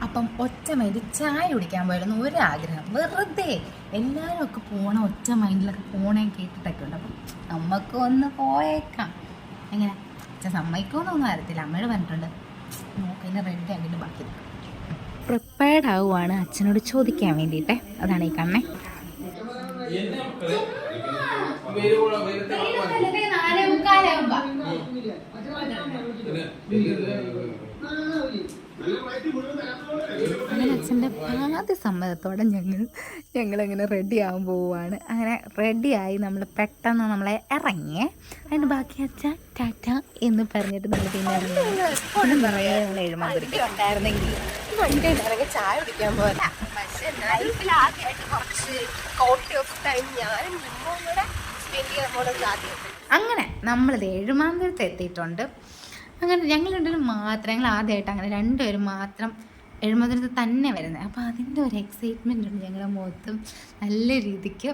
അപ്പം ഒറ്റ മൈൻഡ് ചായ കുടിക്കാൻ പോയാലും ഒരാഗ്രഹം വെറുതെ എല്ലാവരും ഒക്കെ പോകണം ഒറ്റ മൈൻഡിലൊക്കെ പോകണേ കേട്ടിട്ടൊക്കെ ഉണ്ട്. അപ്പം നമുക്ക് ഒന്ന് പോയേക്കാം. എങ്ങനെ അച്ഛൻ സമ്മതിക്കുമെന്നൊന്നും അറിയത്തില്ല. അമ്മയോട് പറഞ്ഞിട്ടുണ്ട് നോക്കിന് റെഡി ആക്കിയിട്ട് ബാക്കി പ്രിപ്പയർഡ് ആവുകയാണ് അച്ഛനോട് ചോദിക്കാൻ വേണ്ടിയിട്ട്. അതാണ് ഈ കണ്ണേ. അങ്ങനെ അച്ഛൻ്റെ ആദ്യ സമ്മതത്തോടെ ഞങ്ങളങ്ങനെ റെഡി ആകാൻ പോവുകയാണ്. അങ്ങനെ റെഡിയായി നമ്മൾ പെട്ടെന്ന് നമ്മളെ ഇറങ്ങിയേ. അതിന് ബാക്കി അച്ഛൻ ടാറ്റ എന്ന് പറഞ്ഞിട്ട് നമ്മൾ പിന്നെ പറയാ നമ്മൾ എഴുമാതിരിക്കുണ്ടായിരുന്നെങ്കിൽ വണ്ടി ഇറങ്ങി ചായ കുടിക്കാൻ പോലെ. പക്ഷേ ലൈഫിൽ ആദ്യമായിട്ട് കുറച്ച് ക്വാളിറ്റി ഓഫ് ടൈം ഞാനും നിങ്ങളും കൂടെ സ്പെൻഡ് ചെയ്യാൻ പോകുന്നത് ആദ്യമായിട്ട്. അങ്ങനെ നമ്മളിത് എഴുമാന്തരത്ത് എത്തിയിട്ടുണ്ട്. അങ്ങനെ ഞങ്ങൾ രണ്ടുപേരും മാത്രം, ഞങ്ങൾ ആദ്യമായിട്ട് അങ്ങനെ രണ്ടുപേരും മാത്രം എഴുമാന്തരത്ത് തന്നെ വരുന്നത്. അപ്പോൾ അതിൻ്റെ ഒരു എക്സൈറ്റ്മെൻ്റ് ഉണ്ട് ഞങ്ങളുടെ മുഖത്തും. നല്ല രീതിക്ക്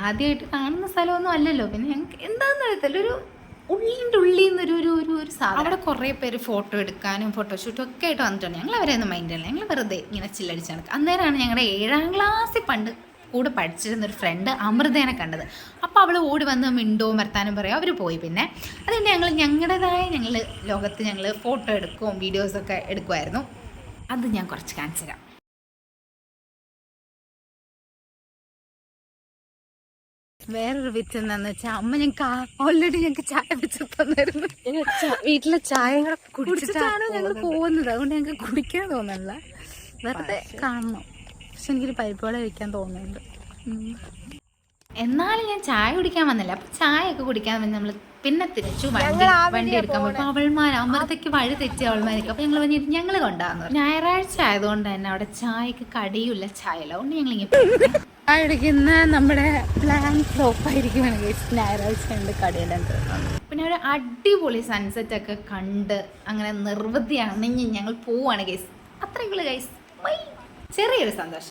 ആദ്യമായിട്ട് കാണുന്ന സ്ഥലമൊന്നും അല്ലല്ലോ. പിന്നെ ഞങ്ങൾക്ക് എന്താണെന്ന് അറിയത്തില്ല, ഒരു ഉള്ളിൻ്റെ ഉള്ളിൽ നിന്നൊരു ഒരു സാധനം. അവിടെ കുറേ പേര് ഫോട്ടോ എടുക്കാനും ഫോട്ടോഷൂട്ടും ഒക്കെ ആയിട്ട് വന്നിട്ടുണ്ട്. ഞങ്ങൾ അവരെയൊന്നും മൈൻഡല്ല, ഞങ്ങൾ വെറുതെ ഇങ്ങനെ ചില്ലടിച്ച് നടക്കുക. അന്നേരമാണ് ഞങ്ങളുടെ 7ാം ക്ലാസ്സിൽ പണ്ട് കൂടെ പഠിച്ചിരുന്നൊരു ഫ്രണ്ട് അമൃതേനെ കണ്ടത്. അപ്പോൾ അവൾ ഓടി വന്ന് മിണ്ടോ വർത്താനം പറയും. അവർ പോയി. പിന്നെ അതുകൊണ്ട് ഞങ്ങളുടേതായ ലോകത്ത് ഞങ്ങൾ ഫോട്ടോ എടുക്കും, വീഡിയോസൊക്കെ എടുക്കുമായിരുന്നു. അത് ഞാൻ കുറച്ച് കാണിച്ചു തരാം. വേറൊരു വിത്ത് എന്താന്ന് വെച്ചാൽ അമ്മ ഞങ്ങൾക്ക് ഓൾറെഡി ഞങ്ങൾക്ക് ചായ വെച്ച് തന്നായിരുന്നു. വീട്ടിലെ ചായ കുടിച്ചിട്ടാണ് ഞങ്ങൾ പോകുന്നത്. അതുകൊണ്ട് ഞങ്ങൾക്ക് കുടിക്കാൻ തോന്നുന്നില്ല, വെറുതെ കാണണം. പക്ഷെ എനിക്കൊരു പരിപ്പോടെ കഴിക്കാൻ തോന്നുന്നുണ്ട്. എന്നാലും ഞാൻ ചായ കുടിക്കാൻ വന്നില്ല. അപ്പം ചായയൊക്കെ കുടിക്കാൻ വന്ന് നമ്മൾ പിന്നെ തിരിച്ചു വണ്ടി എടുക്കാൻ പോയി. അപ്പോൾ അവൾമാർ അമൃതയ്ക്ക് വഴി തെറ്റി അവൾമാർക്ക്. അപ്പോൾ ഞങ്ങൾ വന്നിട്ട് ഞങ്ങൾ കൊണ്ടാകുന്നു. ഞായറാഴ്ച ആയതുകൊണ്ട് തന്നെ അവിടെ ചായക്ക് കടിയുമില്ല, ചായയില്ല. അതുകൊണ്ട് ഞങ്ങളിങ്ങനെ ചായ കുടിക്കുന്ന നമ്മുടെ പ്ലാൻ ഫ്ലോപ്പായിരിക്കുകയാണ് ഗൈസ്. ഞായറാഴ്ച ഉണ്ട് കടിയെല്ലാം തീർന്നു. പിന്നെ ഒരു അടിപൊളി സൺസെറ്റൊക്കെ കണ്ട് അങ്ങനെ നിർവൃതിയാണ് ഞങ്ങൾ പോവുകയാണ് ഗൈസ്. അത്രയുള്ളൂ ഗൈസ്. ചെറിയൊരു സന്തോഷം.